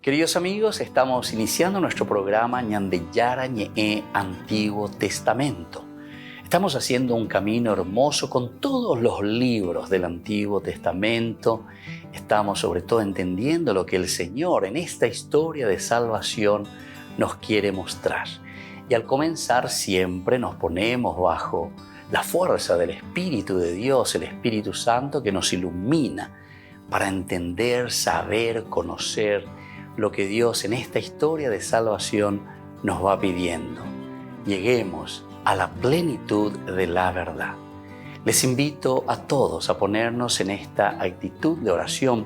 Queridos amigos, estamos iniciando nuestro programa Ñandeyara Ñe'e Antiguo Testamento. Estamos haciendo un camino hermoso con todos los libros del Antiguo Testamento. Estamos sobre todo entendiendo lo que el Señor en esta historia de salvación nos quiere mostrar. Y al comenzar siempre nos ponemos bajo la fuerza del Espíritu de Dios, el Espíritu Santo que nos ilumina para entender, saber, conocer lo que Dios en esta historia de salvación nos va pidiendo. Lleguemos a la plenitud de la verdad. Les invito a todos a ponernos en esta actitud de oración,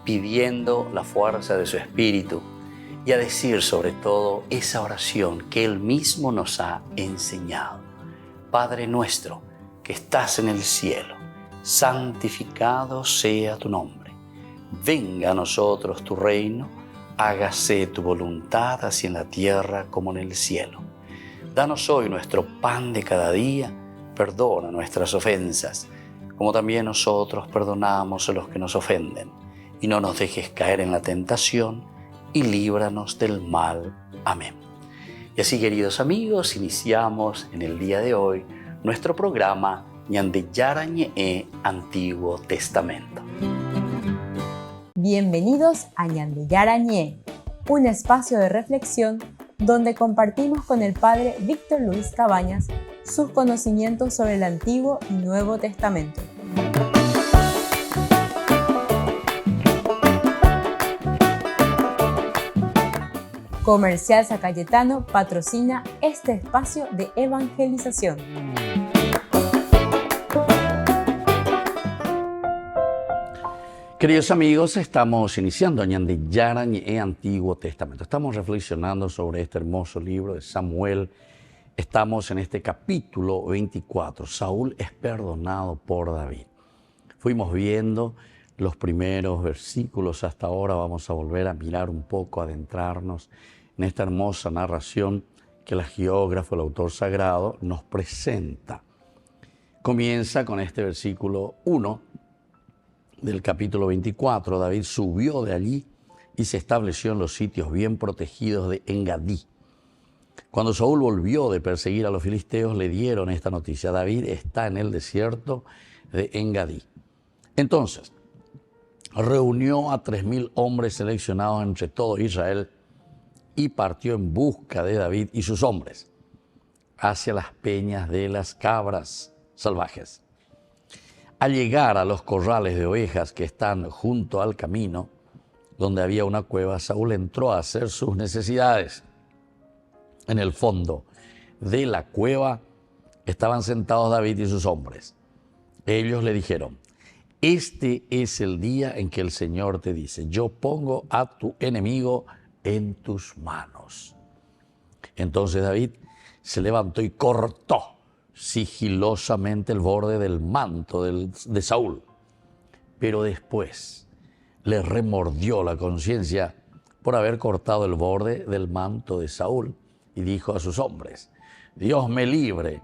pidiendo la fuerza de su Espíritu y a decir sobre todo esa oración que Él mismo nos ha enseñado. Padre nuestro que estás en el cielo, santificado sea tu nombre. Venga a nosotros tu reino, hágase tu voluntad así en la tierra como en el cielo. Danos hoy nuestro pan de cada día, perdona nuestras ofensas, como también nosotros perdonamos a los que nos ofenden. Y no nos dejes caer en la tentación, y líbranos del mal. Amén. Y así, queridos amigos, iniciamos en el día de hoy nuestro programa Ñandeyara Ñe'e Antiguo Testamento. Bienvenidos a Ñandeyara Ñe'e, un espacio de reflexión donde compartimos con el Padre Víctor Luis Cabañas sus conocimientos sobre el Antiguo y Nuevo Testamento. Comercial San Cayetano patrocina este espacio de evangelización. Queridos amigos, estamos iniciando Ñandeyara Ñe'e Antiguo Testamento. Estamos reflexionando sobre este hermoso libro de Samuel. Estamos en este capítulo 24. Saúl es perdonado por David. Fuimos viendo los primeros versículos hasta ahora. Vamos a volver a mirar un poco, adentrarnos en esta hermosa narración que el geógrafo, el autor sagrado, nos presenta. Comienza con este versículo 1 del capítulo 24. David subió de allí y se estableció en los sitios bien protegidos de Engadí. Cuando Saúl volvió de perseguir a los filisteos, le dieron esta noticia: David está en el desierto de Engadí. Entonces, reunió a 3,000 hombres seleccionados entre todo Israel y partió en busca de David y sus hombres hacia las peñas de las cabras salvajes. Al llegar a los corrales de ovejas que están junto al camino, donde había una cueva, Saúl entró a hacer sus necesidades. En el fondo de la cueva estaban sentados David y sus hombres. Ellos le dijeron: este es el día en que el Señor te dice: yo pongo a tu enemigo en tus manos. Entonces David se levantó y cortó sigilosamente el borde del manto de Saúl. Pero después le remordió la conciencia por haber cortado el borde del manto de Saúl y dijo a sus hombres: Dios me libre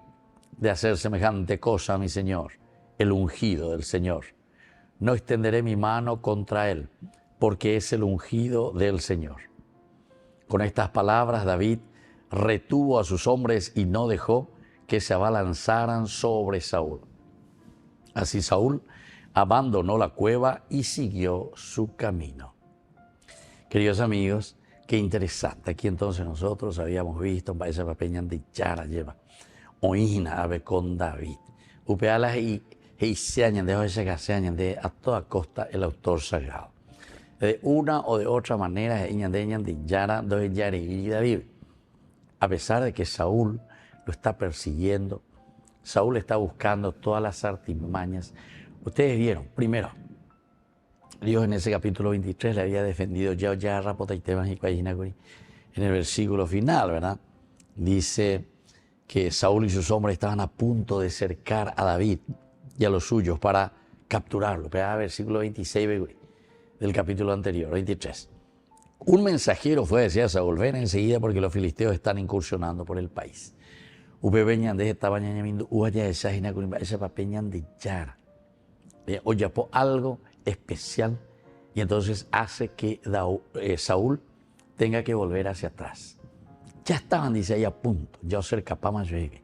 de hacer semejante cosa a mi Señor, el ungido del Señor. No extenderé mi mano contra él, porque es el ungido del Señor. Con estas palabras David retuvo a sus hombres y no dejó que se abalanzaran sobre Saúl. Así Saúl abandonó la cueva y siguió su camino. Queridos amigos, qué interesante. Aquí entonces nosotros habíamos visto en Paisa Papeñan de Yara lleva oína ave con David. Upealas y seañan de hoy se de a toda costa el autor sagrado. De una o de otra manera, de Yara de Yara y David. A pesar de que Saúl lo está persiguiendo, Saúl está buscando todas las artimañas. Ustedes vieron, primero, Dios en ese capítulo 23 le había defendido en el versículo final, ¿verdad? Dice que Saúl y sus hombres estaban a punto de cercar a David y a los suyos para capturarlo. Pero versículo 26 del capítulo anterior, 23. Un mensajero fue a decir a Saúl: ven enseguida porque los filisteos están incursionando por el país. Oye, algo especial y entonces hace que Saúl tenga que volver hacia atrás. Ya estaban, dice ahí, a punto. Ya ser capaz más llegue.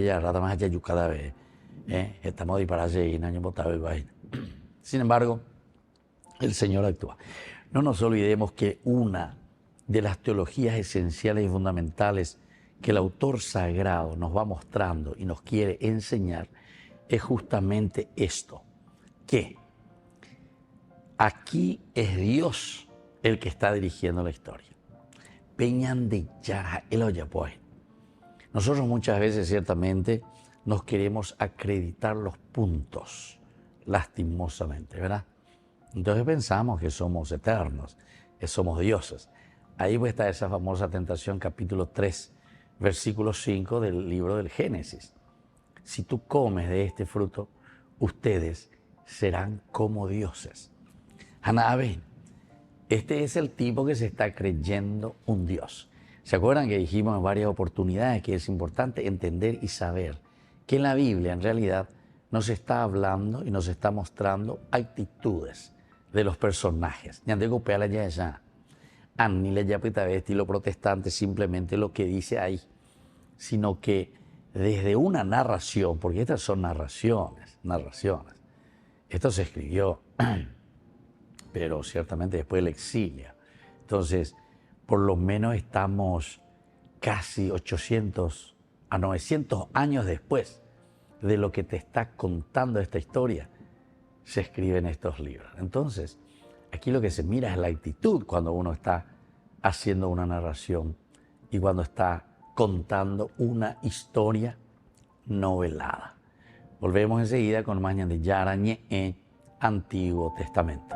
Ya rata más allá cada vez. Estamos disparados y no botado el vaina. Sin embargo, el Señor actúa. No nos olvidemos que una de las teologías esenciales y fundamentales que el autor sagrado nos va mostrando y nos quiere enseñar es justamente esto, que aquí es Dios el que está dirigiendo la historia. Peñan de Yara, el Oyapoy. Nosotros muchas veces ciertamente nos queremos acreditar los puntos, lastimosamente, ¿verdad? Entonces pensamos que somos eternos, que somos dioses. Ahí está esa famosa tentación, capítulo 3, versículo 5 del libro del Génesis. Si tú comes de este fruto, ustedes serán como dioses. Hanaben, este es el tipo que se está creyendo un Dios. ¿Se acuerdan que dijimos en varias oportunidades que es importante entender y saber que en la Biblia en realidad nos está hablando y nos está mostrando actitudes de los personajes? Ni le llama estilo protestante simplemente lo que dice ahí, sino que desde una narración, porque estas son narraciones. Esto se escribió, pero ciertamente después del exilio. Entonces, por lo menos estamos casi 800 a 900 años después de lo que te está contando esta historia, se escriben estos libros. Entonces, aquí lo que se mira es la actitud cuando uno está haciendo una narración y cuando está contando una historia novelada. Volvemos enseguida con Mañana de Yarañe en Antiguo Testamento.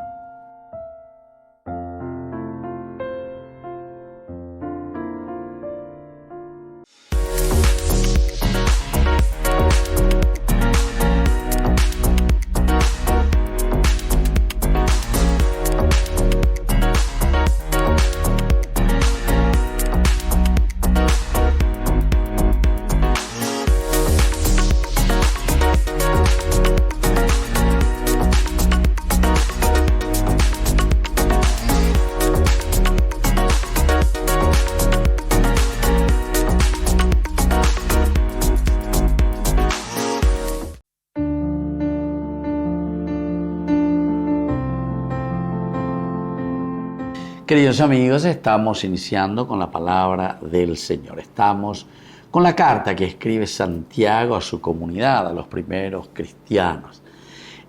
Queridos amigos, estamos iniciando con la palabra del Señor. Estamos con la carta que escribe Santiago a su comunidad, a los primeros cristianos.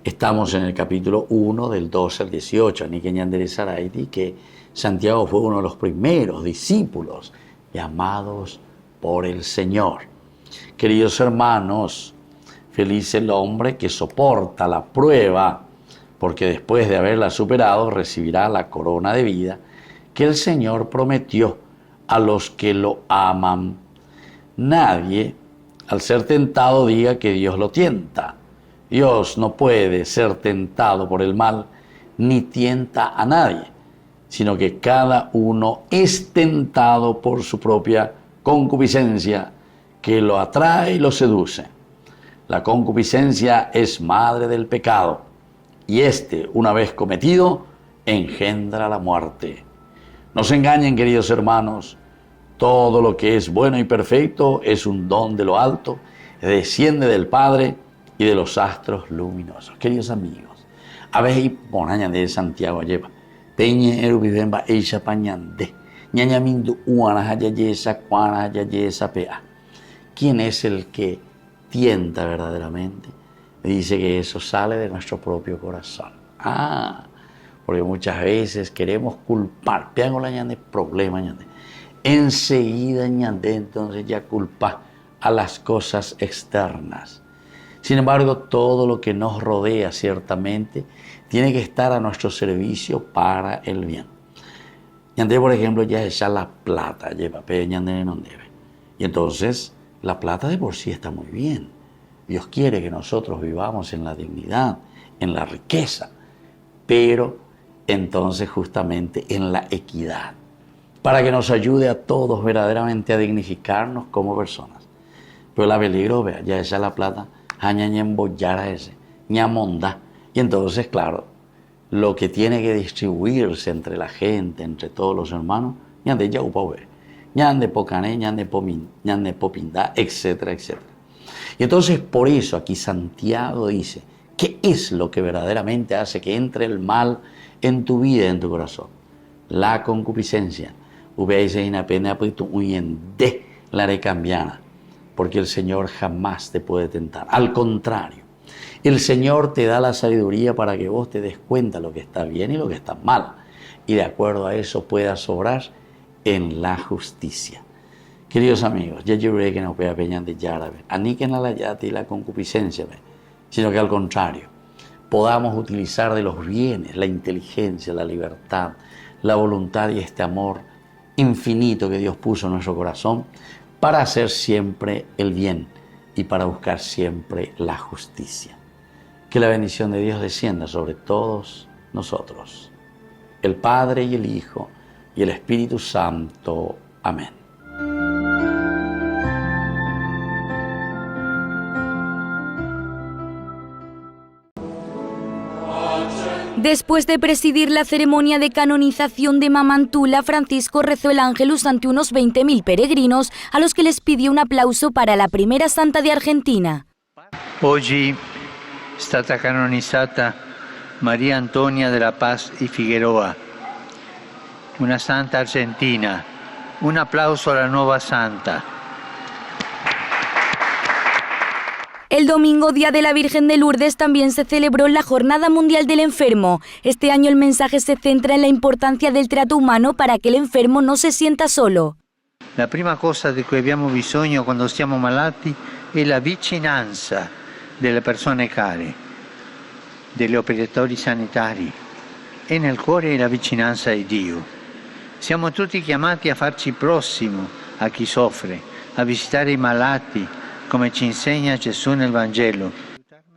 Estamos en el capítulo 1 del 12 al 18, que Santiago fue uno de los primeros discípulos llamados por el Señor. Queridos hermanos, feliz el hombre que soporta la prueba, porque después de haberla superado recibirá la corona de vida que el Señor prometió a los que lo aman. Nadie, al ser tentado, diga que Dios lo tienta. Dios no puede ser tentado por el mal, ni tienta a nadie, sino que cada uno es tentado por su propia concupiscencia, que lo atrae y lo seduce. La concupiscencia es madre del pecado, y una vez cometido, engendra la muerte. No se engañen, queridos hermanos, todo lo que es bueno y perfecto es un don de lo alto, desciende del Padre y de los astros luminosos. Queridos amigos, a veces ponaña de Santiago lleva, peñe erubibemba eisha pañande, ñañamindu uana hayayesa cuana hayayesa pea. ¿Quién es el que tienta verdaderamente? Dice que eso sale de nuestro propio corazón. Porque muchas veces queremos culpar, pegan la ñande problema ñande. Enseguida ñande, entonces ya culpa a las cosas externas. Sin embargo, todo lo que nos rodea ciertamente tiene que estar a nuestro servicio para el bien. Ñande, por ejemplo, ya echa la plata, lleva ñande no debe. Y entonces la plata de por sí está muy bien. Dios quiere que nosotros vivamos en la dignidad, en la riqueza, pero entonces justamente en la equidad, para que nos ayude a todos verdaderamente a dignificarnos como personas. Pero la peligro, vea, ya esa la plata, ñañembollar a ese, ñamonda. Y entonces, claro, lo que tiene que distribuirse entre la gente, entre todos los hermanos, ñande yaupave, ñande pocané, ñande popindá, etcétera, etcétera. Y entonces por eso aquí Santiago dice, ¿qué es lo que verdaderamente hace que entre el mal en tu vida y en tu corazón? La concupiscencia. La recambiana, porque el Señor jamás te puede tentar. Al contrario, el Señor te da la sabiduría para que vos te des cuenta lo que está bien y lo que está mal. Y de acuerdo a eso puedas obrar en la justicia. Queridos amigos, ya yo que no pueda peñar de yárabe, aniquen a la yata y la concupiscencia, sino que al contrario, podamos utilizar de los bienes, la inteligencia, la libertad, la voluntad y este amor infinito que Dios puso en nuestro corazón para hacer siempre el bien y para buscar siempre la justicia. Que la bendición de Dios descienda sobre todos nosotros, el Padre y el Hijo y el Espíritu Santo. Amén. Después de presidir la ceremonia de canonización de Mamantula, Francisco rezó el Ángelus ante unos 20.000 peregrinos, a los que les pidió un aplauso para la primera santa de Argentina. Oggi è stata canonizzata Maria Antonia della Paz y Figueroa, una santa argentina. Un aplauso a la nueva santa. El domingo, Día de la Virgen de Lourdes, también se celebró la Jornada Mundial del Enfermo. Este año el mensaje se centra en la importancia del trato humano para que el enfermo no se sienta solo. La prima cosa di cui abbiamo bisogno quando siamo malati è la vicinanza delle persone care, degli operatori sanitari e nel cuore la vicinanza di Dio. Siamo tutti chiamati a farci prossimo a chi soffre, a visitare i malati, como ci enseña Jesús en el Vangelo.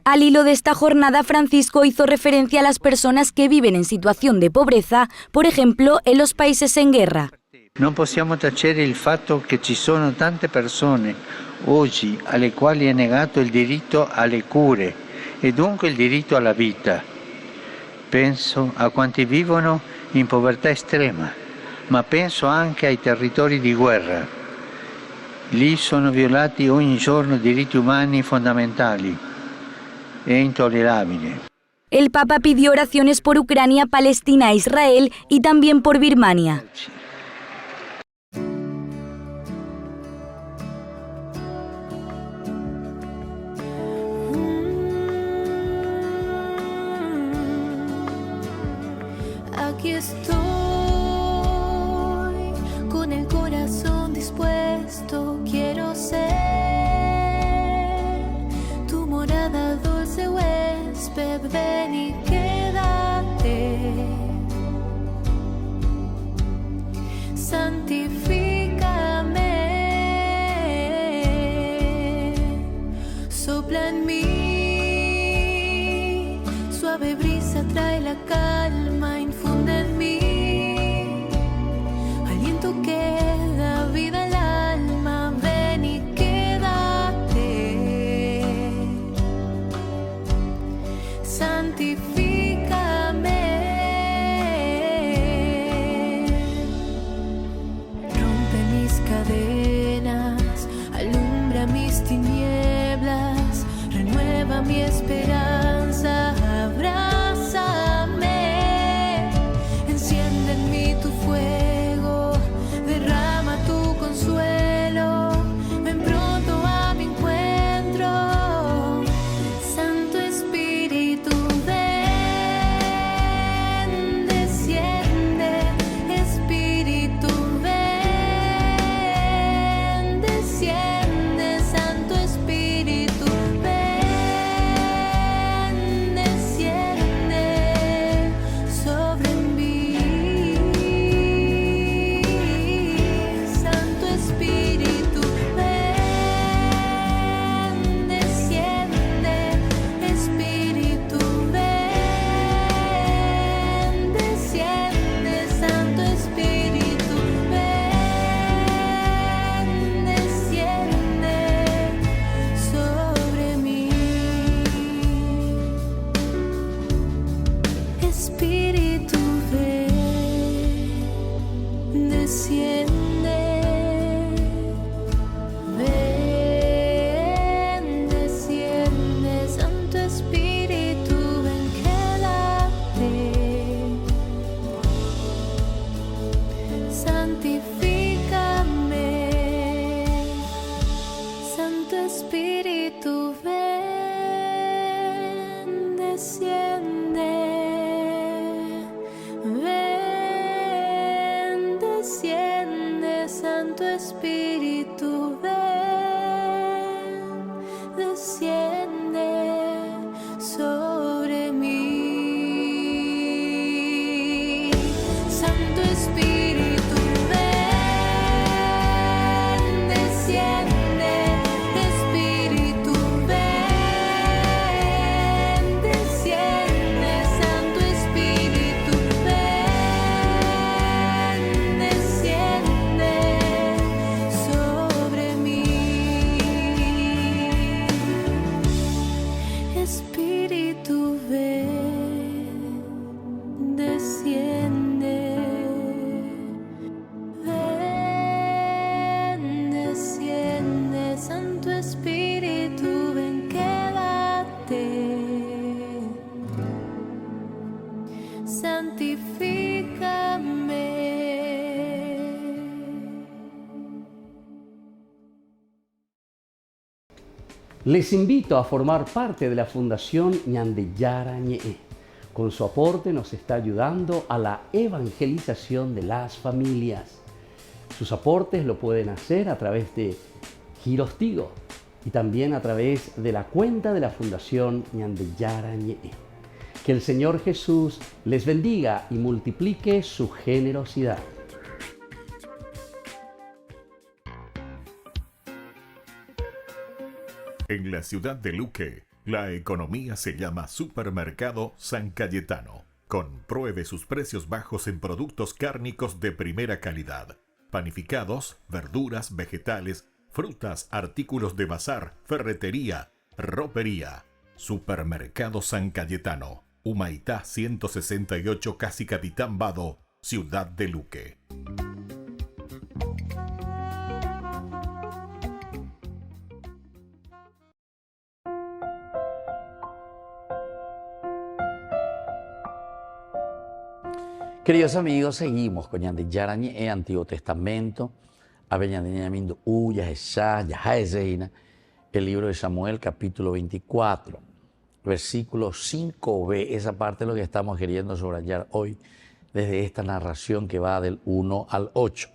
Al hilo de esta jornada, Francisco hizo referencia a las personas que viven en situación de pobreza, por ejemplo, en los países en guerra. Non possiamo tacere il fatto che ci sono tante persone oggi alle quali è negato il diritto alle cure e dunque il diritto alla vita. Penso a quanti vivono in povertà estrema, ma penso anche ai territori di guerra. Lì sono violati ogni giorno diritti umani fondamentali. È intollerabile. El Papa pidió oraciones por Ucrania, Palestina e Israel y también por Birmania. Aquí estoy con el corazón dispuesto, quiero ser tu morada, dulce huésped, ven y quédate. Santifícame, sopla en mí, suave brisa trae la calma, infunde en mí aliento que da vida al alma, ven y quédate. Santifícame, rompe mis cadenas, alumbra mis tinieblas, renueva mi esperanza, abrázame. desciende. Ven, desciende, Santo Espíritu, ven, quédate. Santifícame, Santo Espíritu, ven, desciende. Ven, desciende, Santo Espíritu, ven, desciende sobre mí. Santo Espíritu, ven, desciende. Espíritu, ven, desciende. Santo Espíritu, ven, desciende sobre mí. Espíritu, ven, desciende. Ven, desciende, Santo Espíritu, ven, quédate. Santifícame. Les invito a formar parte de la Fundación Ñandeyara Ñe'e. Con su aporte nos está ayudando a la evangelización de las familias. Sus aportes lo pueden hacer a través de Giros Tigo y también a través de la cuenta de la Fundación Ñandeyara Ñe'e. Que el Señor Jesús les bendiga y multiplique su generosidad. En la ciudad de Luque, la economía se llama Supermercado San Cayetano. Compruebe sus precios bajos en productos cárnicos de primera calidad. Panificados, verduras, vegetales, frutas, artículos de bazar, ferretería, ropería. Supermercado San Cayetano. Humaitá 168, Casi Capitán Vado, ciudad de Luque. Queridos amigos, seguimos con Ñandeyara Ñe'e, Antiguo Testamento. Abeñandeñamindo Uya, Eshá, Yahaezeina, el libro de Samuel, capítulo 24, versículo 5b. Esa parte es lo que estamos queriendo subrayar hoy desde esta narración que va del 1 al 8.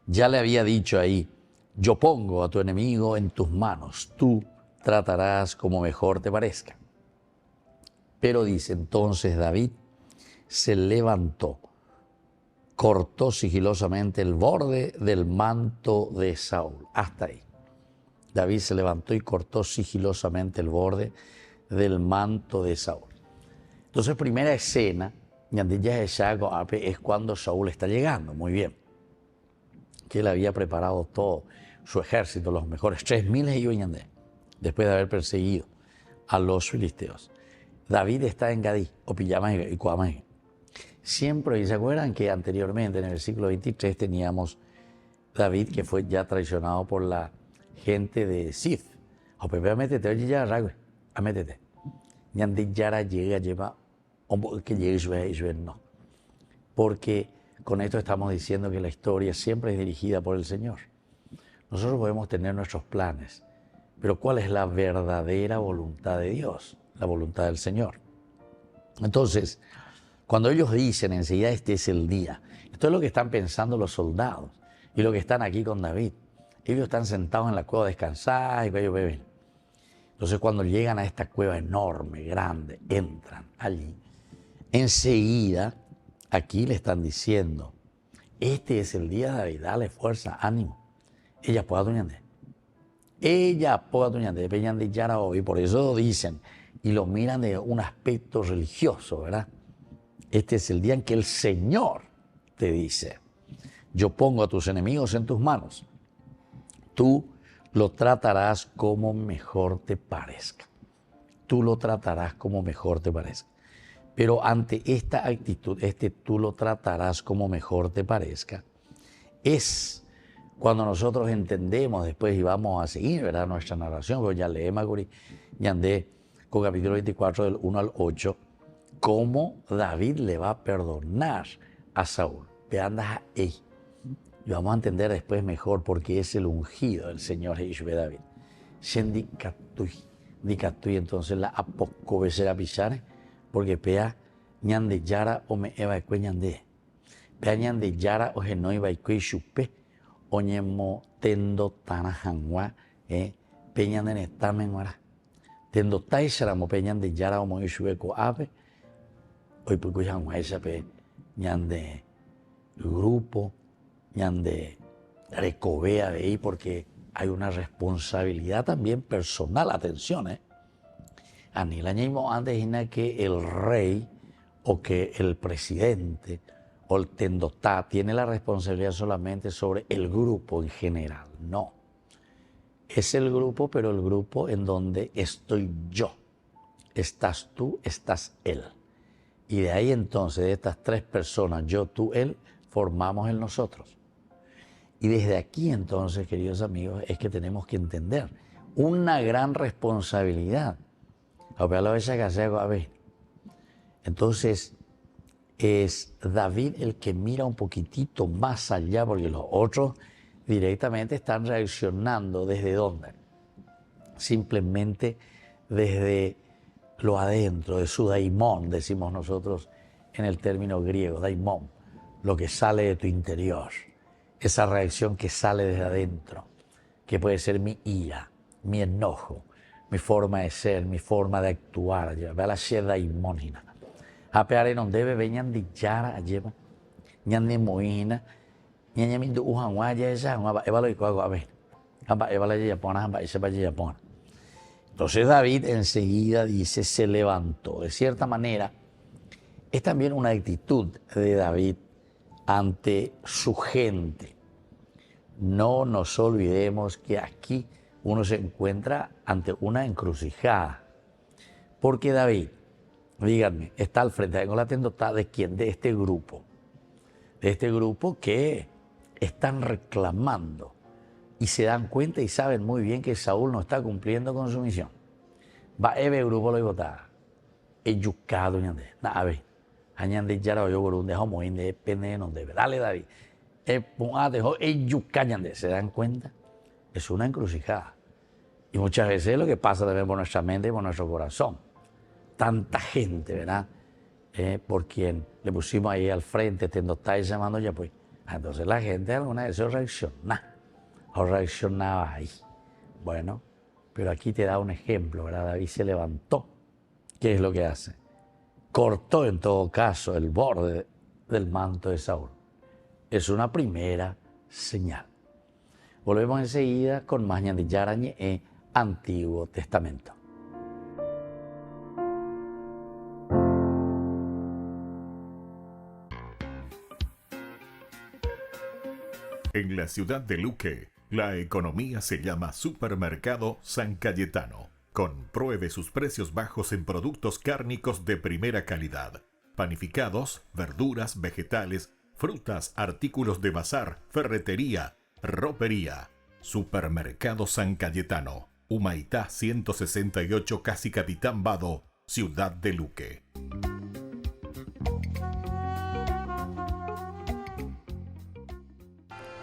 Ya le había dicho ahí, yo pongo a tu enemigo en tus manos, tú tratarás como mejor te parezca. Pero dice entonces David, se levantó, cortó sigilosamente el borde del manto de Saúl. Hasta ahí. David se levantó y cortó sigilosamente el borde del manto de Saúl. Entonces, primera escena, es cuando Saúl está llegando, muy bien. Que él había preparado todo su ejército, los mejores 3.000 y después de haber perseguido a los filisteos. David está en Gadí, o Pillama y Cuamé. Siempre, y se acuerdan que anteriormente en el versículo 23 teníamos David que fue ya traicionado por la gente de Sif. O Pepe, métete, oye ya, Ragüe, métete. Ñandeyara llega, lleva, que llegue no. Porque con esto estamos diciendo que la historia siempre es dirigida por el Señor. Nosotros podemos tener nuestros planes, pero ¿cuál es la verdadera voluntad de Dios? La voluntad del Señor. Entonces, cuando ellos dicen enseguida este es el día, esto es lo que están pensando los soldados y lo que están aquí con David. Ellos están sentados en la cueva descansados y ellos beben. Entonces cuando llegan a esta cueva enorme, grande, entran allí. Enseguida, aquí le están diciendo, este es el día de David, dale fuerza, ánimo. Ella puede atuñande. Ella puede atuñande, peñande yara hoy, por eso dicen, y lo miran de un aspecto religioso, ¿verdad? Este es el día en que el Señor te dice, yo pongo a tus enemigos en tus manos, tú lo tratarás como mejor te parezca. Tú lo tratarás como mejor te parezca. Pero ante esta actitud, tú lo tratarás como mejor te parezca, es cuando nosotros entendemos después y vamos a seguir, ¿verdad?, nuestra narración, pero ya leemos Ñandé con capítulo 24 del 1 al 8, cómo David le va a perdonar a Saúl. Vean ahí. Y vamos a entender después mejor porque es el ungido del Señor Jesús David. Dicatui, entonces la apoco besera pisar, porque pea ñande yara o me eva cue ñande. Pea ñande yara o genoi baikue chupe, oñemo tendo tana hangua, pe ñande netamen wara. Tendo taisaramo pe ñande yara o mo chupe ko ave, hoy pues hangua esa pe ñande grupo, ñande recobea de ahí, porque hay una responsabilidad también personal. Atención, Anila ñaimo antes que el rey o que el presidente o el tendotá tiene la responsabilidad solamente sobre el grupo en general. No. Es el grupo, pero el grupo en donde estoy yo. Estás tú, estás él. Y de ahí entonces, de estas tres personas, yo, tú, él, formamos el nosotros. Y desde aquí entonces, queridos amigos, es que tenemos que entender una gran responsabilidad. Entonces, es David el que mira un poquitito más allá, porque los otros directamente están reaccionando ¿desde dónde? Simplemente desde lo adentro, de su daimón, decimos nosotros en el término griego, daimón, lo que sale de tu interior. Esa reacción que sale desde adentro, que puede ser mi ira, mi enojo, mi forma de ser, mi forma de actuar. Ve la sheda imónina. Apeare non debe veñan de yara lleva, ñan de moina, ñan de ujanwa ya esa, evalo y coago a ver, evala ya pona, ese vaya ya pona. Entonces David enseguida dice, se levantó. De cierta manera, es también una actitud de David ante su gente. No nos olvidemos que aquí uno se encuentra ante una encrucijada. Porque David, díganme, está al frente, tengo la tendota de quién, de este grupo que están reclamando y se dan cuenta y saben muy bien que Saúl no está cumpliendo con su misión. Va eve grupo lo votar, eyucado ñande, a ver. Añande yara yo por un dejo muy independe no debe. Dale David. ¿Se dan cuenta? Es una encrucijada. Y muchas veces es lo que pasa también por nuestra mente y por nuestro corazón. Tanta gente, ¿verdad? Por quien le pusimos ahí al frente, te estáis llamando ya pues. Entonces la gente alguna vez reaccionaba ahí. Bueno, pero aquí te da un ejemplo, ¿verdad? David se levantó. ¿Qué es lo que hace? Cortó en todo caso el borde del manto de Saúl. Es una primera señal. Volvemos enseguida con más ñande yarañe Antiguo Testamento. En la ciudad de Luque, la economía se llama Supermercado San Cayetano. Compruebe sus precios bajos en productos cárnicos de primera calidad. Panificados, verduras, vegetales, frutas, artículos de bazar, ferretería, ropería. Supermercado San Cayetano. Humaitá 168, Casi Capitán Vado, Ciudad de Luque.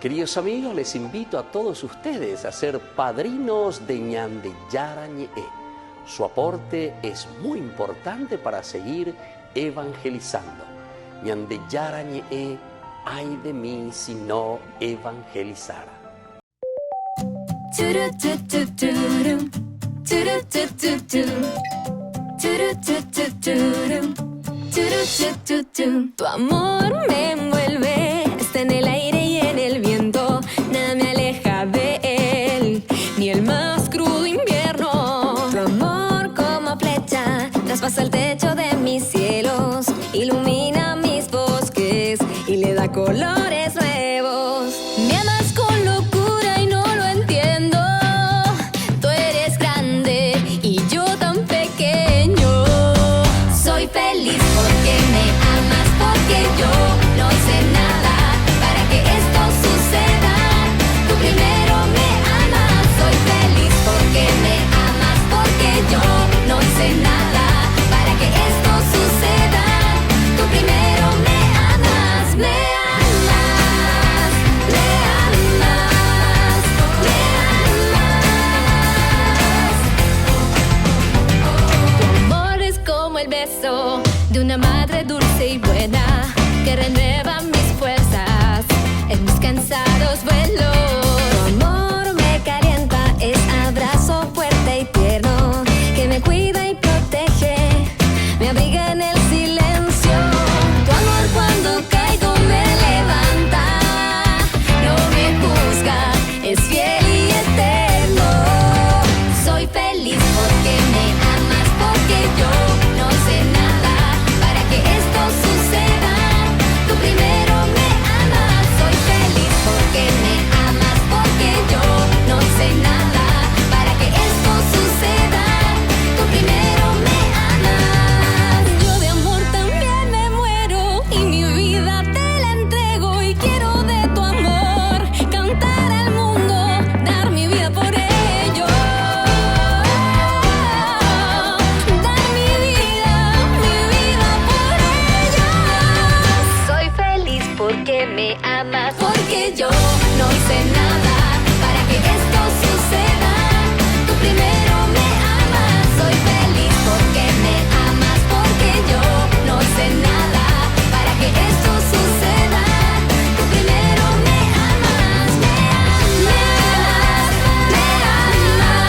Queridos amigos, les invito a todos ustedes a ser padrinos de Ñande Yarañe. Su aporte es muy importante para seguir evangelizando. Ñande Yarañe, ay de mí si no evangelizara. Tu amor me envuelve, está en el aire y en el viento, nada me aleja de él, ni el más crudo invierno. Tu amor como flecha traspasa el techo de mis cielos, ilumina mis bosques y le da colores nuevos. Me amas con locura y no lo entiendo, tú eres grande y yo tan pequeño. Soy feliz por amas, porque yo no hice nada para que esto suceda. Tú primero me amas, soy feliz porque me amas, porque yo no hice nada para que esto suceda. Tú primero me amas, me amas, me amas, me amas.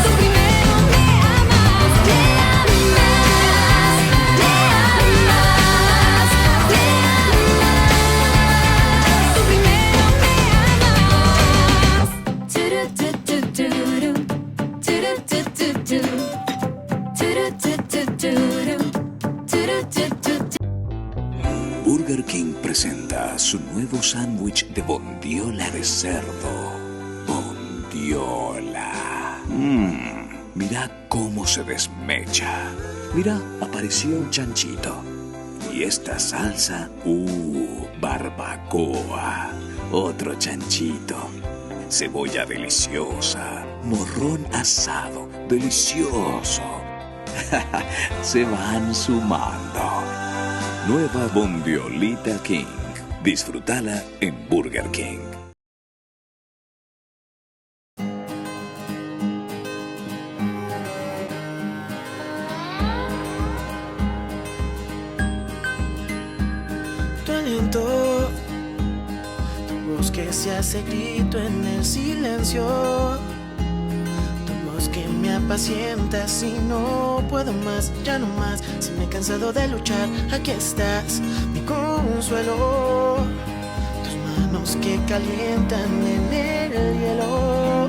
Tú primero me amas, me amas, me amas, me amas. Tú primero me amas. Turu-tu-tu-tu-ru, turu-tu-tu-tu, turu-tu-tu-tu-ru, turu-tu-tu-tu. Burger King presenta su nuevo sándwich de bondiola de cerdo. Bondiola. Mira cómo se desmecha. Mira, apareció un chanchito. Y esta salsa, barbacoa. Otro chanchito. Cebolla deliciosa. Morrón asado, delicioso. Se van sumando. Nueva Bondiolita King. Disfrútala en Burger King. Tu aliento, tu voz que se hace grito en el silencio, tu voz que me apacienta si no puedo más, ya no más, si me he cansado de luchar, aquí estás, mi consuelo, tus manos que calientan en el hielo,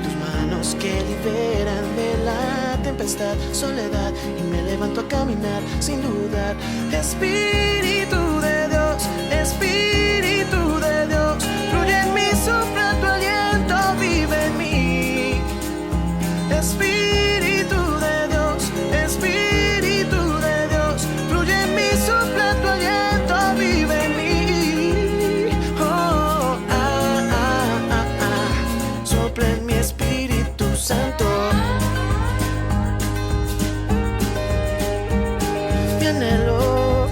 tus manos que liberan de la tempestad, soledad, y me levanto a caminar sin dudar. Espíritu de Dios, Espíritu de Dios, fluye en mí, sopla tu aliento, vive en mí. Espíritu de Dios, Espíritu de Dios, fluye en mí, sopla tu aliento, vive en mí. Oh, sopla en mi Espíritu Santo. Mi anhelo,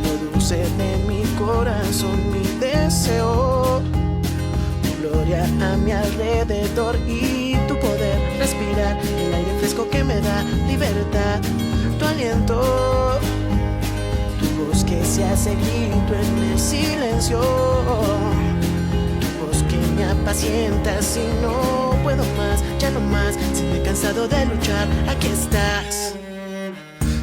lo dulce de mi corazón, mi deseo, tu gloria a mi alrededor y tu poder respirar, el aire fresco que me da libertad, tu aliento, tu voz que se hace grito en el silencio, tu voz que me apacienta si no puedo más, ya no más, si me he cansado de luchar, aquí estás.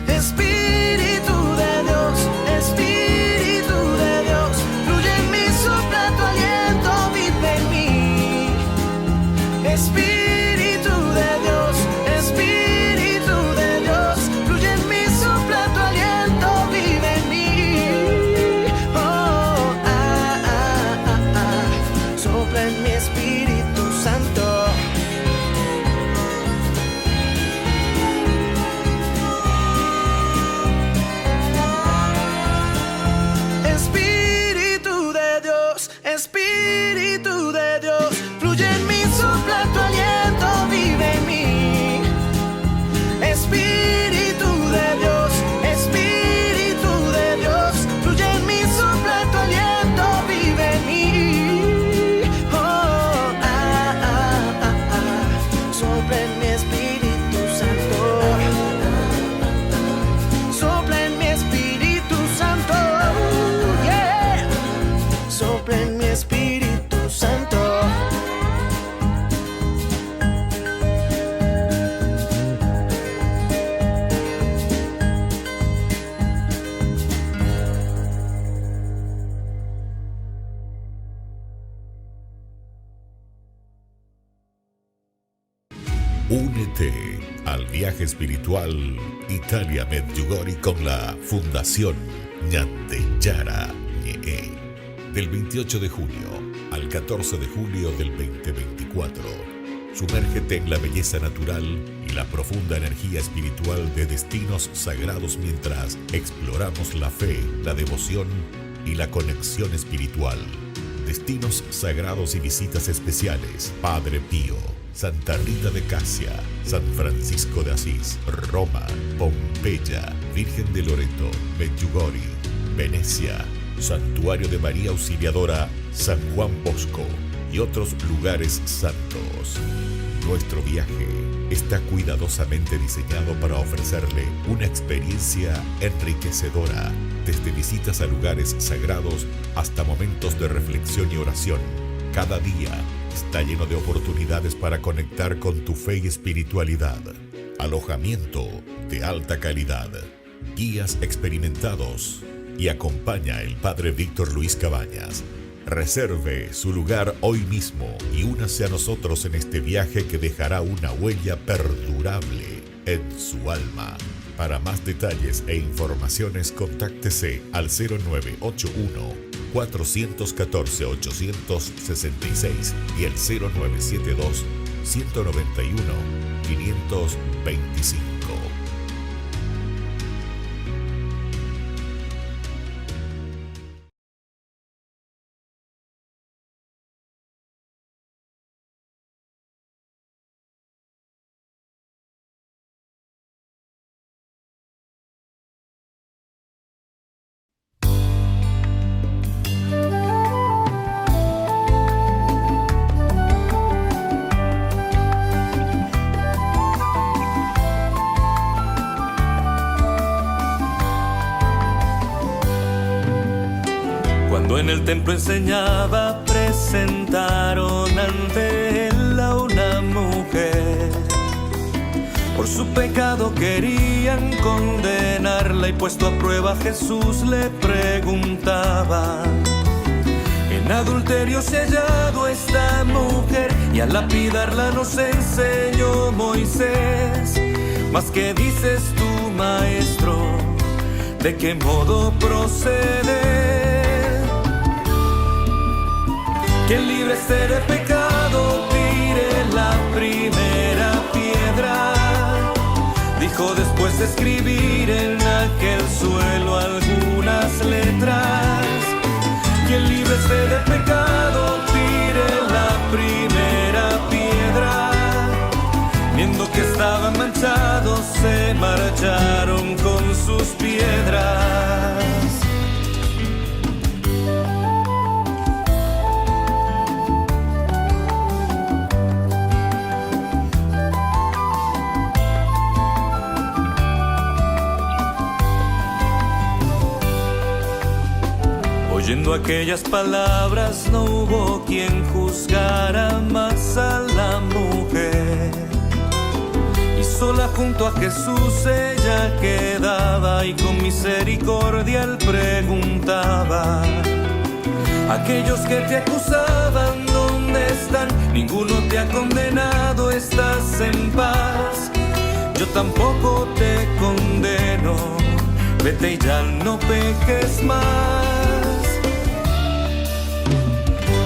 Espíritu de Dios, Espíritu de Dios, fluye en mí, sopla tu aliento, vive en mí. Espíritu de Dios, Espíritu de Dios, fluye en mí, sopla tu aliento, vive en mí. Oh, sopla en mi Espíritu Santo. Espíritu de Dios, Espíritu de Dios, fluye en mí, sopla tu aliento, vive en mí. Espíritu de Dios, Espíritu de Dios, fluye en mí, sopla tu aliento, vive en mí. Oh, sopla en mi Espíritu Santo. Sopla en mi Espíritu Santo. Yeah. Sopla en mi Espíritu Santo. Únete al viaje espiritual Italia Medjugorje con la Fundación Ñande Yara Ñe. Del 28 de junio al 14 de julio del 2024. Sumérgete en la belleza natural y la profunda energía espiritual de destinos sagrados mientras exploramos la fe, la devoción y la conexión espiritual. Destinos sagrados y visitas especiales. Padre Pío, Santa Rita de Casia, San Francisco de Asís, Roma, Pompeya, Virgen de Loreto, Medjugorje, Venecia, Santuario de María Auxiliadora, San Juan Bosco y otros lugares santos. Nuestro viaje está cuidadosamente diseñado para ofrecerle una experiencia enriquecedora, desde visitas a lugares sagrados hasta momentos de reflexión y oración. Cada día está lleno de oportunidades para conectar con tu fe y espiritualidad. Alojamiento de alta calidad, guías experimentados y acompaña el Padre Víctor Luis Cabañas. Reserve su lugar hoy mismo y únase a nosotros en este viaje que dejará una huella perdurable en su alma. Para más detalles e informaciones, contáctese al 0981-414-866 y el 0972-191-525. Cuando en el templo enseñaba, presentaron ante él a una mujer. Por su pecado querían condenarla y puesto a prueba Jesús le preguntaba: en adulterio se ha hallado esta mujer y al lapidarla nos enseñó Moisés. Mas ¿qué dices tú, maestro? ¿De qué modo proceder? Quien libre esté de pecado, tire la primera piedra. Dijo después de escribir en aquel suelo algunas letras. Quien libre esté de pecado, tire la primera piedra. Viendo que estaban manchados, se marcharon con sus piedras. Oyendo aquellas palabras, no hubo quien juzgara más a la mujer. Y sola junto a Jesús ella quedaba y con misericordia él preguntaba: aquellos que te acusaban, ¿dónde están? Ninguno te ha condenado, estás en paz. Yo tampoco te condeno, vete y ya no peques más.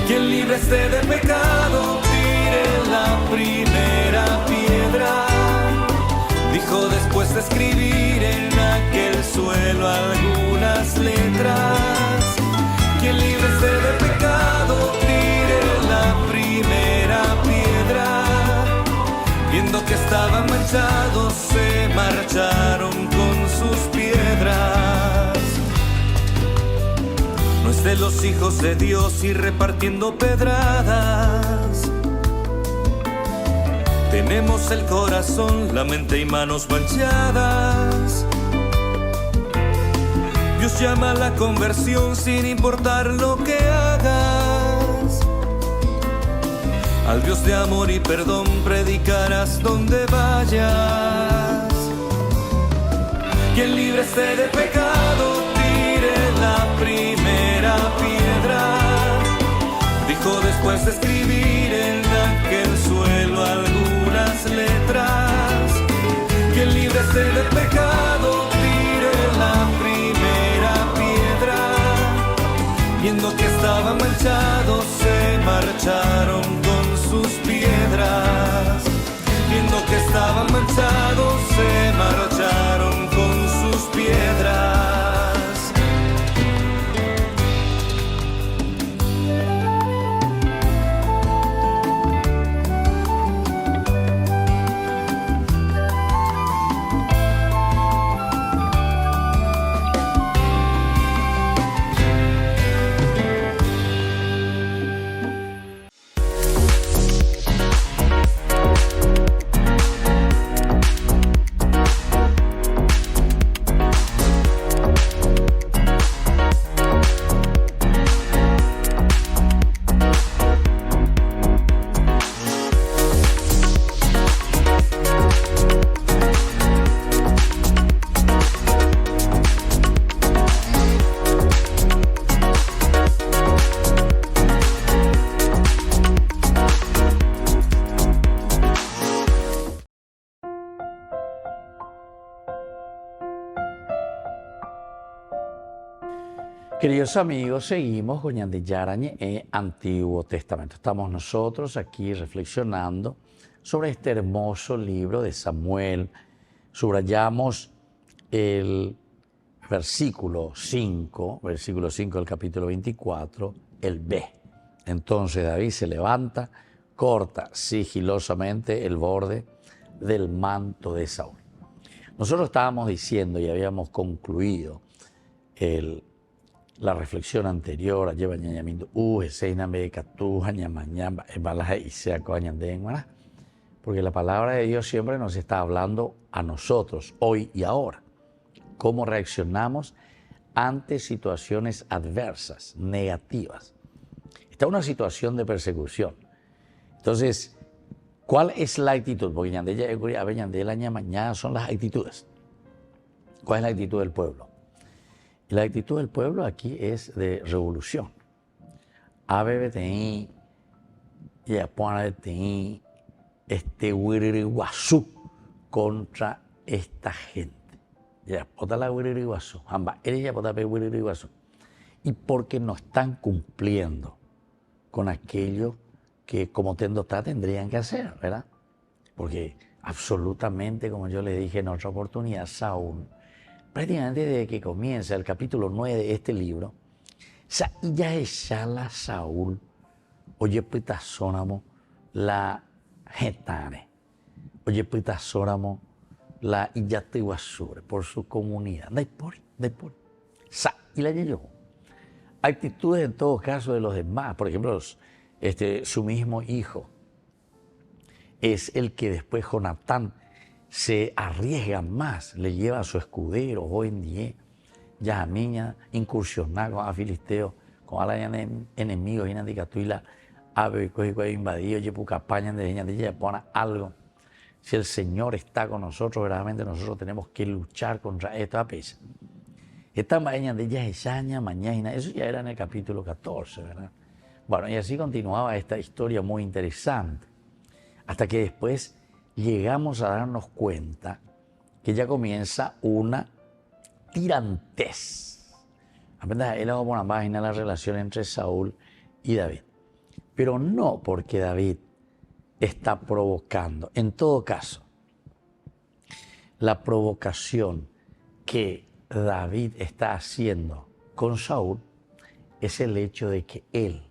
Quien libre esté de pecado, tire la primera piedra. Dijo después de escribir en aquel suelo algunas letras. Quien libre esté de pecado, tire la primera piedra. Viendo que estaban manchados, se marcharon con sus piedras. No es de los hijos de Dios ir repartiendo pedradas. Tenemos el corazón, la mente y manos manchadas. Dios llama a la conversión sin importar lo que hagas. Al Dios de amor y perdón predicarás donde vayas. Quien libre esté de pecado, tire la primera piedra. Dijo después de escribir en aquel suelo algunas letras. Quien libre esté de pecado, tire la primera piedra. Viendo que estaban manchados, se marcharon con sus piedras. Viendo que estaban manchados, se marcharon con sus piedras. Queridos amigos, seguimos con Ñandillarañe en Antiguo Testamento. Estamos nosotros aquí reflexionando sobre este hermoso libro de Samuel. Subrayamos el versículo 5 del capítulo 24, el B. Entonces David se levanta, corta sigilosamente el borde del manto de Saúl. Nosotros estábamos diciendo y habíamos concluido la reflexión anterior, porque la palabra de Dios siempre nos está hablando a nosotros, hoy y ahora. Cómo reaccionamos ante situaciones adversas, negativas. Está una situación de persecución. Entonces, ¿cuál es la actitud? Porque mañana son las actitudes. ¿Cuál es la actitud del pueblo? Y la actitud del pueblo aquí es de revolución. ABBTI, Yapuanabti, Wiriguazú contra esta gente. Ya, pota la Wiriguazú, amba, ella pota pe Wiriguazú. Y porque no están cumpliendo con aquello que como tendotá tendrían que hacer, ¿verdad? Porque absolutamente, como yo le dije en otra oportunidad, Saúl, prácticamente desde que comienza el capítulo 9 de este libro, ya es la Saúl, oye pitasónamo la getane, oye pitasónamo la Iyatiguasure por su comunidad, y la llegó. Actitudes en todo caso de los demás, por ejemplo, su mismo hijo es el que después Jonatán se arriesga más, le lleva a su escudero, hoy en día, ya a miña, incursionar con a filisteo, con a la enemigos, y nandicatuila, a invadido, y campaña de ella, pone algo. Si el Señor está con nosotros, verdaderamente nosotros tenemos que luchar contra esta pesa. Esta mañana de ella mañana, eso ya era en el capítulo 14, ¿verdad? Bueno, y así continuaba esta historia muy interesante, hasta que después llegamos a darnos cuenta que ya comienza una tirantez. Apenas él hago una página la relación entre Saúl y David, pero no porque David está provocando. En todo caso, la provocación que David está haciendo con Saúl es el hecho de que él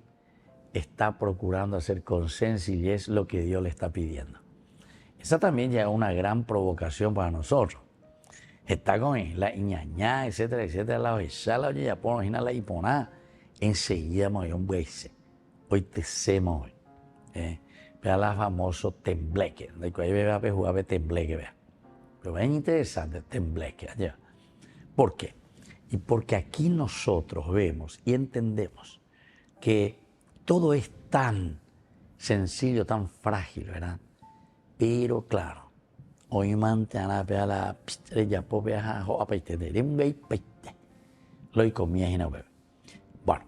está procurando hacer con sencillez lo que Dios le está pidiendo. Esa también ya es una gran provocación para nosotros. Está con la ñañá, etcétera, etcétera, la besala, oye, ya ponemos la hiponá, enseguida me un bueyse. Hoy te semos hoy. Vea la famoso tembleque. De que ahí vea a jugar tembleque, vea. Pero es interesante, tembleque allá. ¿Por qué? Y porque aquí nosotros vemos y entendemos que todo es tan sencillo, tan frágil, ¿verdad? Pero claro, hoy mantana pea la ya popea ho apaite de un gay paite. Lo comía y no bebe. Bueno,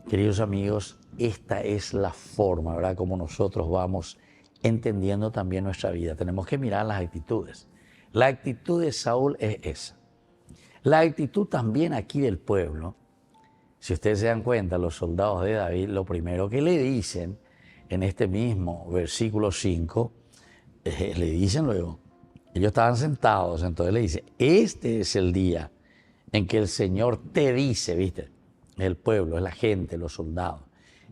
queridos amigos, esta es la forma, ¿verdad? Como nosotros vamos entendiendo también nuestra vida. Tenemos que mirar las actitudes. La actitud de Saúl es esa. La actitud también aquí del pueblo, si ustedes se dan cuenta, los soldados de David, lo primero que le dicen en este mismo versículo 5, le dicen luego, ellos estaban sentados, entonces le dice, este es el día en que el Señor te dice, ¿viste? El pueblo, es la gente, los soldados.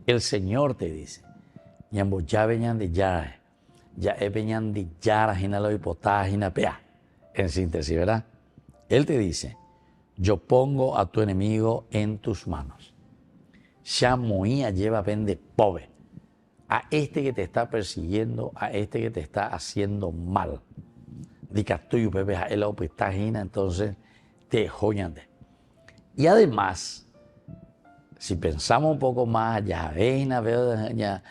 El Señor te dice, en síntesis, ¿verdad? Él te dice, yo pongo a tu enemigo en tus manos. Shamuía lleva pende pobre. A este que te está persiguiendo, a este que te está haciendo mal. Dicastuyo, Pepe, a él entonces te joñande. Y además, si pensamos un poco más, ya veina, ya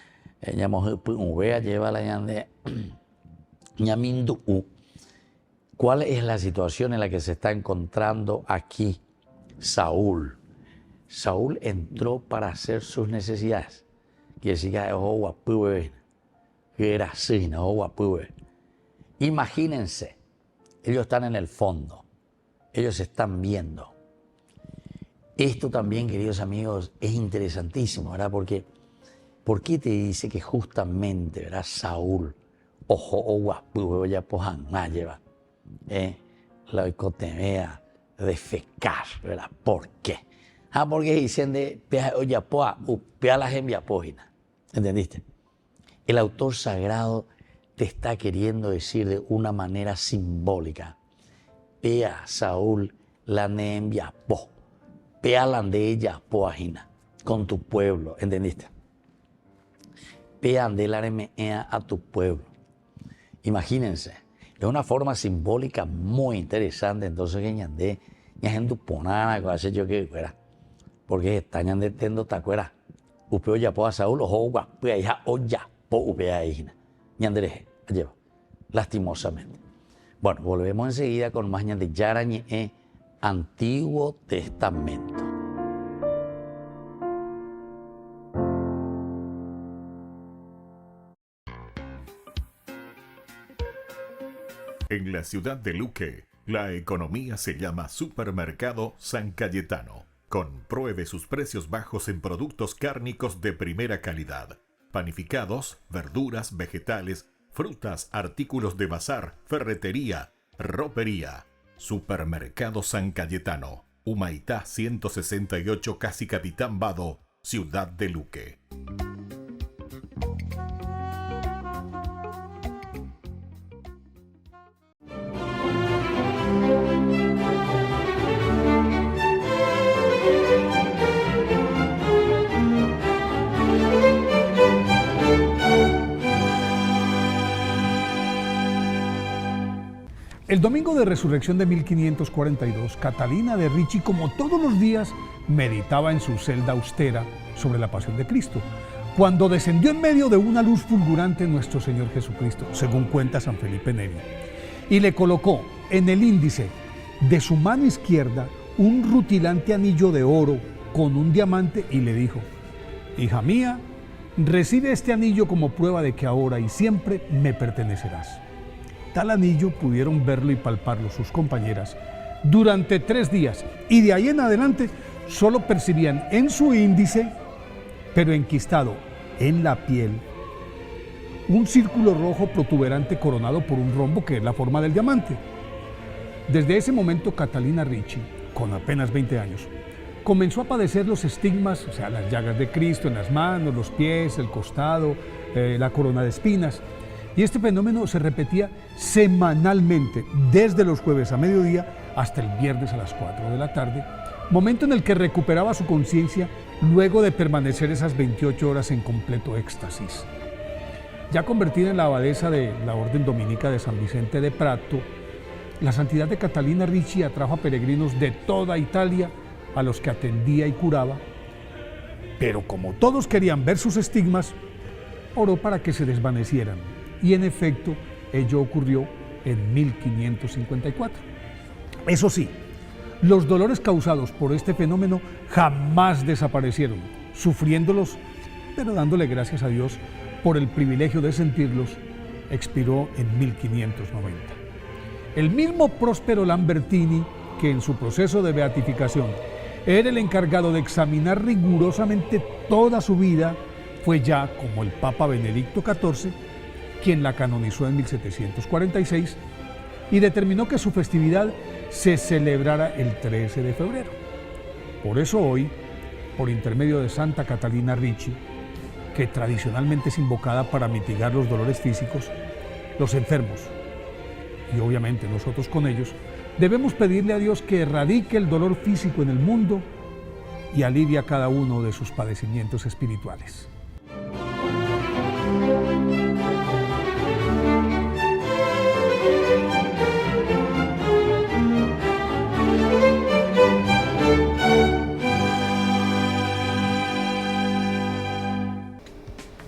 lleva la ñande, ñamindu. ¿Cuál es la situación en la que se está encontrando aquí Saúl? Saúl entró para hacer sus necesidades. Quiere decir que era así, ¿no? Imagínense, ellos están en el fondo, ellos están viendo. Esto también, queridos amigos, es interesantísimo, ¿verdad? Porque, ¿por qué te dice que justamente, ¿verdad? Saúl, ojo, guapu, ya pojan, lleva, la icotemea de fecar, ¿verdad? ¿Por qué? Porque dicen de oyapoa, upea la gembiapógina, ¿entendiste? El autor sagrado te está queriendo decir de una manera simbólica, pea Saúl la neembiapó. Pealan de ella, poajina, con tu pueblo, ¿entendiste? Pean de la remea a tu pueblo. Imagínense, es una forma simbólica muy interesante, entonces que ñandé, ñajen ponana, cosa yo que fuera, porque está ñandé tendo tacuera, upeo ya po a Saúl, ojo, guapea, hija, oya, po upea hijina, ñandere, lleva, lastimosamente. Bueno, volvemos enseguida con más ñandé yara ñe. Antiguo Testamento. En la ciudad de Luque, la economía se llama Supermercado San Cayetano. Compruebe sus precios bajos en productos cárnicos de primera calidad. Panificados, verduras, vegetales, frutas, artículos de bazar, ferretería, ropería. Supermercado San Cayetano, Humaitá 168, Casi Capitán Vado, Ciudad de Luque. El domingo de resurrección de 1542, Catalina de Ricci, como todos los días, meditaba en su celda austera sobre la pasión de Cristo, cuando descendió en medio de una luz fulgurante nuestro Señor Jesucristo, según cuenta San Felipe Neri, y le colocó en el índice de su mano izquierda un rutilante anillo de oro con un diamante y le dijo: hija mía, recibe este anillo como prueba de que ahora y siempre me pertenecerás. Tal anillo pudieron verlo y palparlo sus compañeras durante 3 días, y de ahí en adelante solo percibían en su índice, pero enquistado en la piel, un círculo rojo protuberante coronado por un rombo que es la forma del diamante. Desde ese momento, Catalina Ricci, con apenas 20 años, comenzó a padecer los estigmas, o sea, las llagas de Cristo en las manos, los pies, el costado, la corona de espinas. Y este fenómeno se repetía semanalmente, desde los jueves a mediodía hasta el viernes a las 4 de la tarde, momento en el que recuperaba su conciencia luego de permanecer esas 28 horas en completo éxtasis. Ya convertida en la abadesa de la Orden Dominica de San Vicente de Prato, la santidad de Catalina Ricci atrajo a peregrinos de toda Italia a los que atendía y curaba, pero como todos querían ver sus estigmas, oró para que se desvanecieran. Y en efecto, ello ocurrió en 1554. Eso sí, los dolores causados por este fenómeno jamás desaparecieron, sufriéndolos, pero dándole gracias a Dios por el privilegio de sentirlos, expiró en 1590. El mismo Próspero Lambertini, que en su proceso de beatificación era el encargado de examinar rigurosamente toda su vida, fue ya, como el Papa Benedicto XIV, quien la canonizó en 1746 y determinó que su festividad se celebrara el 13 de febrero. Por eso hoy, por intermedio de Santa Catalina Ricci, que tradicionalmente es invocada para mitigar los dolores físicos, los enfermos, y obviamente nosotros con ellos, debemos pedirle a Dios que erradique el dolor físico en el mundo y alivie a cada uno de sus padecimientos espirituales.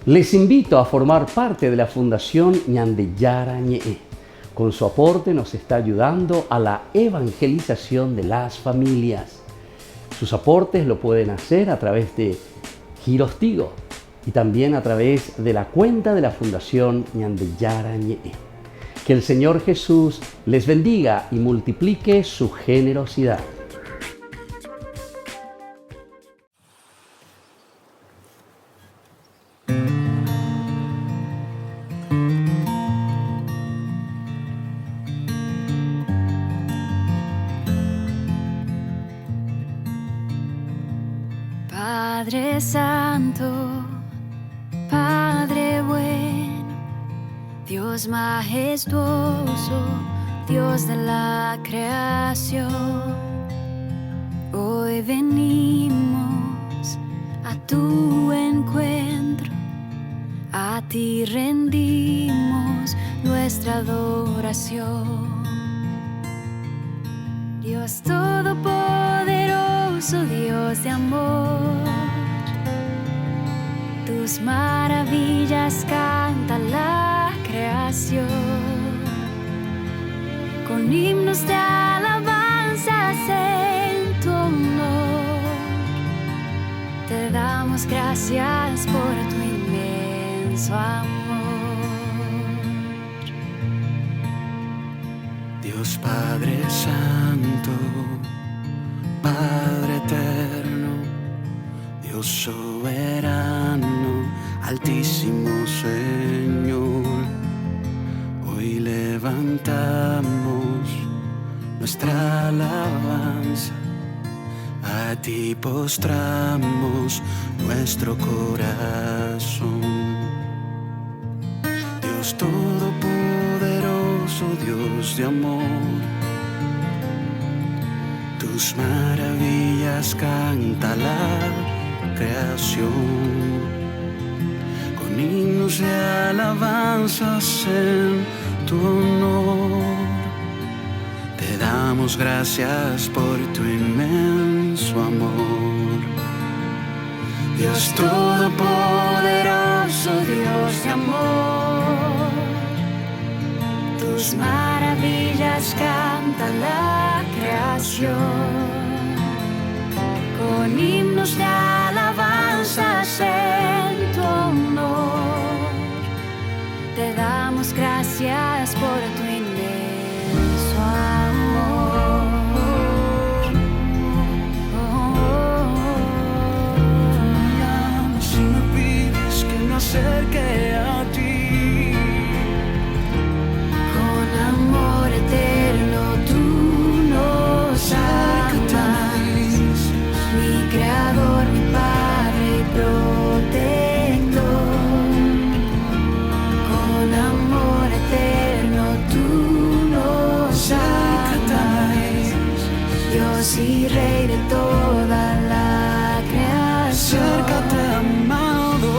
Les invito a formar parte de la Fundación Ñandeyara Ñe'e. Con su aporte nos está ayudando a la evangelización de las familias. Sus aportes lo pueden hacer a través de Giros Tigo y también a través de la cuenta de la Fundación Ñandeyara Ñe'e. Que el Señor Jesús les bendiga y multiplique su generosidad. Padre Santo, Padre bueno, Dios majestuoso, Dios de la creación, hoy venimos a tu encuentro, a ti rendimos nuestra adoración. Dios todopoderoso, Dios de amor, tus maravillas canta la creación, con himnos de alabanzas en tu honor, te damos gracias por tu inmenso amor. Dios Padre Santo, Padre Eterno, Dios soberano, Altísimo Señor, hoy levantamos nuestra alabanza, a ti postramos nuestro corazón. Dios todopoderoso, Dios de amor, tus maravillas canta la creación, con himnos de alabanzas en tu honor, te damos gracias por tu inmenso amor. Dios todopoderoso, Dios de amor, tus maravillas canta la creación, con himnos de alabanzas en tu honor, te damos gracias por tu inmenso amor. Si me pides que me acerque a ti, con amor eterno tú nos amas, mi creador, mi padre y protector. Con amor eterno tú nos amas, Dios y Rey de toda la creación. Acércate, amado,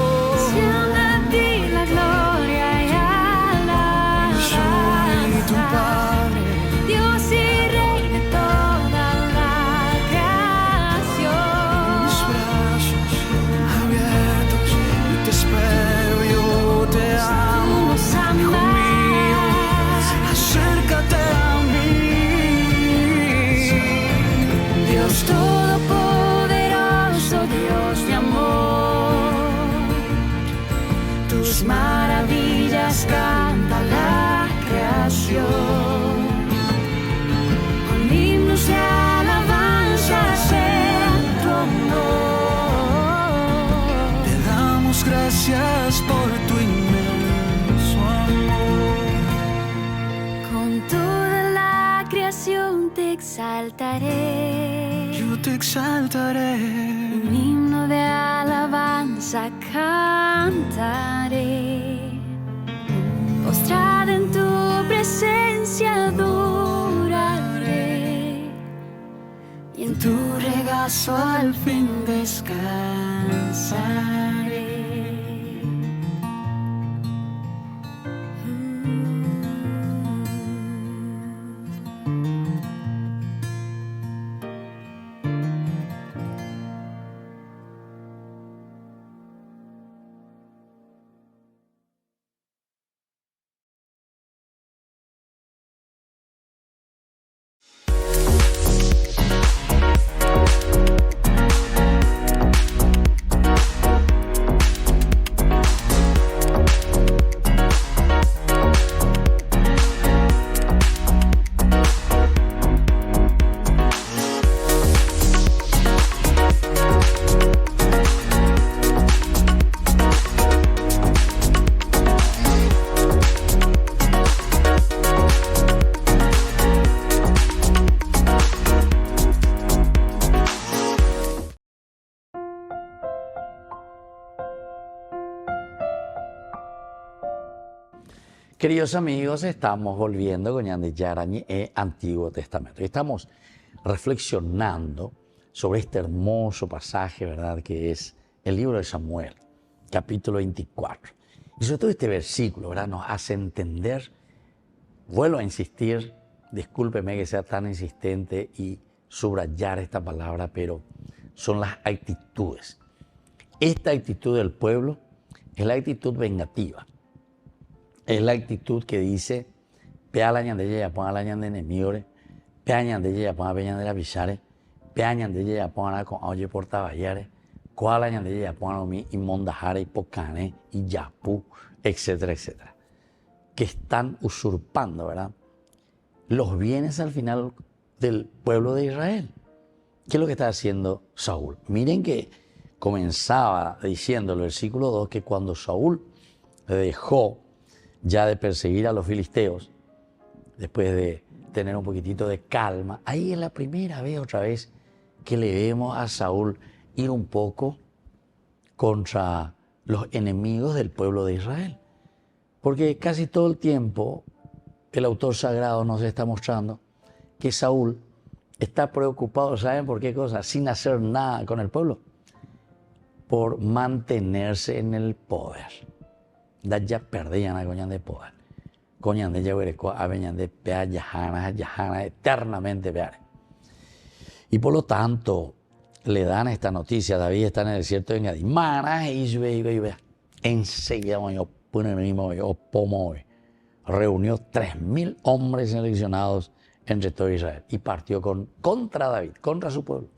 siendo a ti la gloria y alabanza. Tu Padre, Dios y Rey de toda la creación. Mis brazos abiertos, yo te espero, yo te amo, hijo mío, acércate a mí. Dios todopoderoso, Dios de amor, tus maravillas canta la creación, con himnos de alabanzas en tu honor, te damos gracias por tu inmenso amor. Con toda la creación te exaltaré, yo te exaltaré, un himno de alabanza cantaré, postrada en tu presencia adoraré, y en tu regazo al fin descansaré. Queridos amigos, estamos volviendo con Ñande Yarañe e Antiguo Testamento. Y estamos reflexionando sobre este hermoso pasaje, ¿verdad?, que es el libro de Samuel, capítulo 24. Y sobre todo este versículo, ¿verdad?, nos hace entender, vuelvo a insistir, discúlpeme que sea tan insistente y subrayar esta palabra, pero son las actitudes. Esta actitud del pueblo es la actitud vengativa. Es la actitud que dice, pea la ñandella ya ponga la ñande enemiore, pea ñandella ya ponga peña de la pichare, pea ñandella ya ponga con oye porta vallare, cuál la ñandella ya ponga mi y mondajare y pocane y yapú, etcétera, etcétera. Que están usurpando, ¿verdad?, los bienes al final del pueblo de Israel. ¿Qué es lo que está haciendo Saúl? Miren que comenzaba diciendo el versículo 2 que cuando Saúl dejó ya de perseguir a los filisteos, después de tener un poquitito de calma, ahí es la primera vez otra vez que le vemos a Saúl ir un poco contra los enemigos del pueblo de Israel. Porque casi todo el tiempo el autor sagrado nos está mostrando que Saúl está preocupado, ¿saben por qué cosa? Sin hacer nada con el pueblo, por mantenerse en el poder. Ya perdían a coñan de poder. Coñan de yahuereco a veñan de pea yajana eternamente peare. Y por lo tanto le dan esta noticia. David está en el desierto de Engadí. Manas y ve. Enseguida reunió 3.000 hombres seleccionados entre todo Israel y partió contra David, contra su pueblo,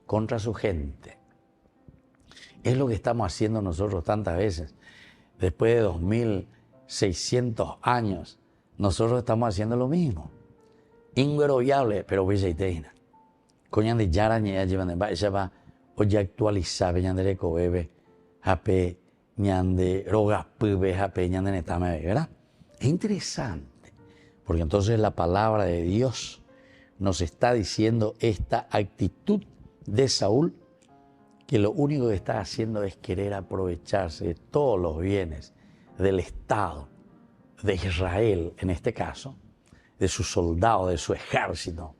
contra su gente. Es lo que estamos haciendo nosotros tantas veces. Después de 2.600 años, nosotros estamos haciendo lo mismo. Ingueroviable, pero viseiteina. Coñan de Yarañe ya llevan de ella va hoy actualizar ñan de recobebe, jape ñan de rogapube, jape ñan de netame, ¿verdad? Es interesante, porque entonces la palabra de Dios nos está diciendo esta actitud de Saúl, que lo único que está haciendo es querer aprovecharse de todos los bienes del Estado, de Israel en este caso, de sus soldados, de su ejército,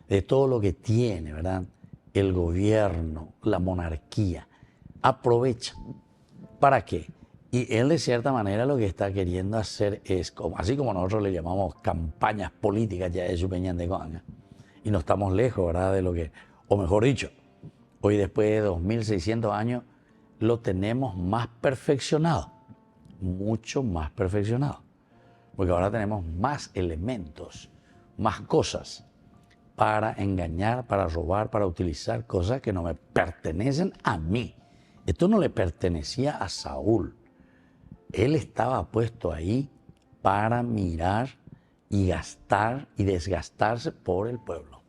de todo lo que tiene, ¿verdad?, el gobierno, la monarquía. Aprovecha. ¿Para qué? Y él de cierta manera lo que está queriendo hacer es, así como nosotros le llamamos campañas políticas ya de su peñan de Goanga, y no estamos lejos, ¿verdad?, de lo que, o mejor dicho, hoy después de 2.600 años lo tenemos más perfeccionado, mucho más perfeccionado, porque ahora tenemos más elementos, más cosas para engañar, para robar, para utilizar cosas que no me pertenecen a mí. Esto no le pertenecía a Saúl. Él estaba puesto ahí para mirar y gastar y desgastarse por el pueblo.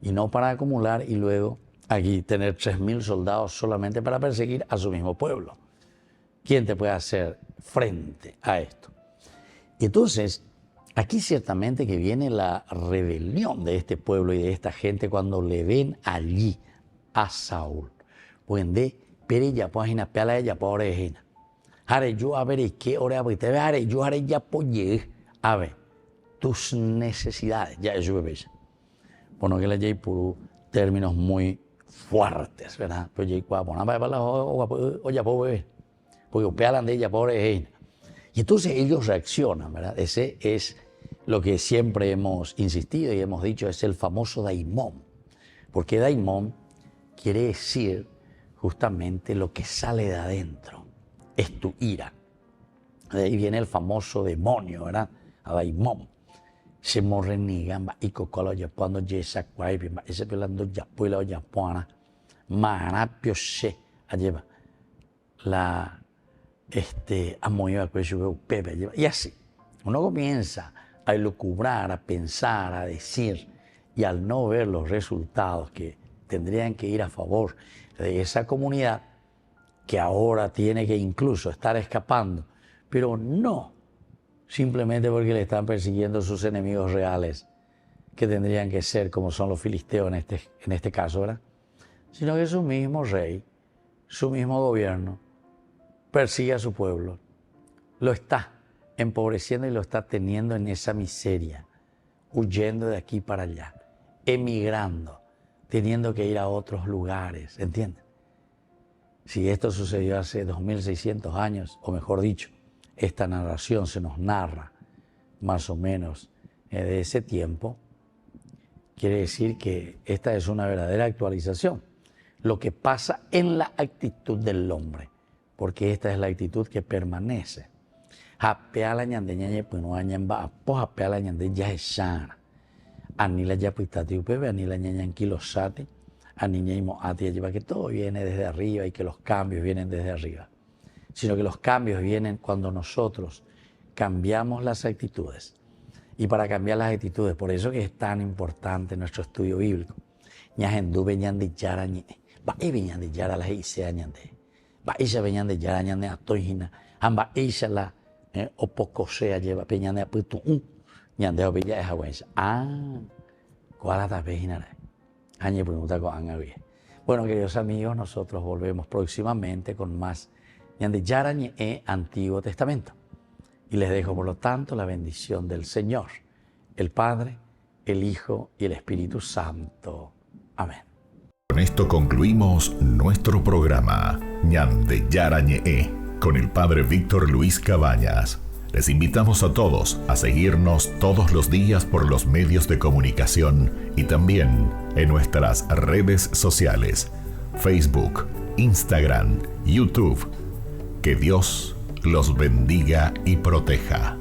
Y no para acumular y luego aquí tener 3.000 soldados solamente para perseguir a su mismo pueblo. ¿Quién te puede hacer frente a esto? Y entonces, aquí ciertamente que viene la rebelión de este pueblo y de esta gente cuando le ven allí a Saúl. Pues de perilla página pela ella por ejena. Haré yo a ver qué hora te haré yo haré ya poye a ver tus necesidades ya es bebé. Bueno, que le lleve por términos muy fuertes, ¿verdad? Pues ya poner para la olla por bebé. Porque pelan de ella por ejena. Y entonces ellos reaccionan, ¿verdad? Ese es lo que siempre hemos insistido y hemos dicho, es el famoso daimón. Porque daimón quiere decir justamente lo que sale de adentro, es tu ira. De ahí viene el famoso demonio, ¿verdad? A daimón. Se morrenigan, y cocolo ya cuando yesa cuai, ese pelando ya puela ya puana, manapio se, lleva la amoyo a pepe, y así. Uno comienza a elucubrar, a pensar, a decir, y al no ver los resultados que tendrían que ir a favor de esa comunidad, que ahora tiene que incluso estar escapando, pero no simplemente porque le están persiguiendo sus enemigos reales, que tendrían que ser como son los filisteos en este caso, ¿verdad? Sino que su mismo rey, su mismo gobierno, persigue a su pueblo, lo está empobreciendo y lo está teniendo en esa miseria, huyendo de aquí para allá, emigrando, teniendo que ir a otros lugares, ¿entienden? Si esto sucedió hace 2600 años, o mejor dicho, esta narración se nos narra más o menos de ese tiempo, quiere decir que esta es una verdadera actualización. Lo que pasa en la actitud del hombre, porque esta es la actitud que permanece. Hapeala ñande ñañe puno ñamba apo hapeala ñande ya eshara. Anila ya puitati upebe, anila ñañanqui los sati, aniñeimo ati lleva, que todo viene desde arriba y que los cambios vienen desde arriba. Sino que los cambios vienen cuando nosotros cambiamos las actitudes. Y para cambiar las actitudes, por eso que es tan importante nuestro estudio bíblico. Ñajenduve ñande yara ñe, va ebe ñande yara la isea ñande, va isha be ñande yara ñande atoijina, amba isha la o poco sea lleva peñande aputu ñande o bella es agüenza. ¿Cuál es la página? Añe pregunta con Angabi. Bueno, queridos amigos, nosotros volvemos próximamente con más ñande yara ñe Antiguo Testamento. Y les dejo, por lo tanto, la bendición del Señor, el Padre, el Hijo y el Espíritu Santo. Amén. Con esto concluimos nuestro programa Ñande Yara Ñe con el Padre Víctor Luis Cabañas. Les invitamos a todos a seguirnos todos los días por los medios de comunicación y también en nuestras redes sociales, Facebook, Instagram, YouTube. Que Dios los bendiga y proteja.